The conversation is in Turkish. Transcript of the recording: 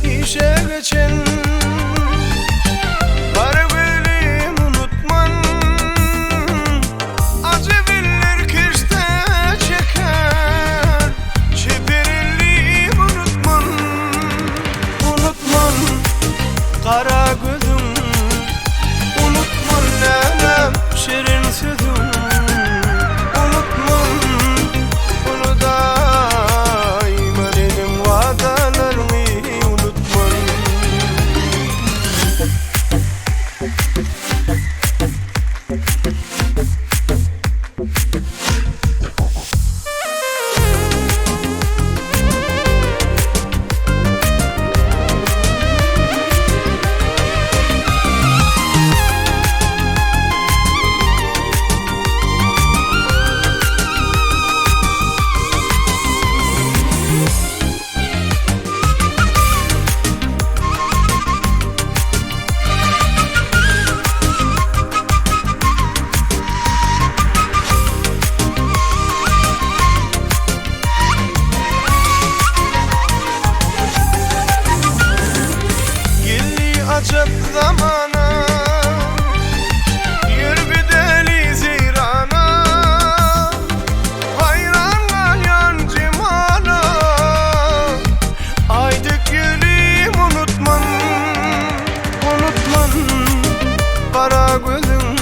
İşe geçen var benim unutman, acı bilir kirste çeker, çeperilliğim unutman. Unutman kara gözüm, unutman nenem şirin sözüm. Unutman onu daima benim vadalarımı. Acep zamana yürü bir deli zirana, hayran kalyan cimana, aydık gülüm unutman. Unutman kara gözüm,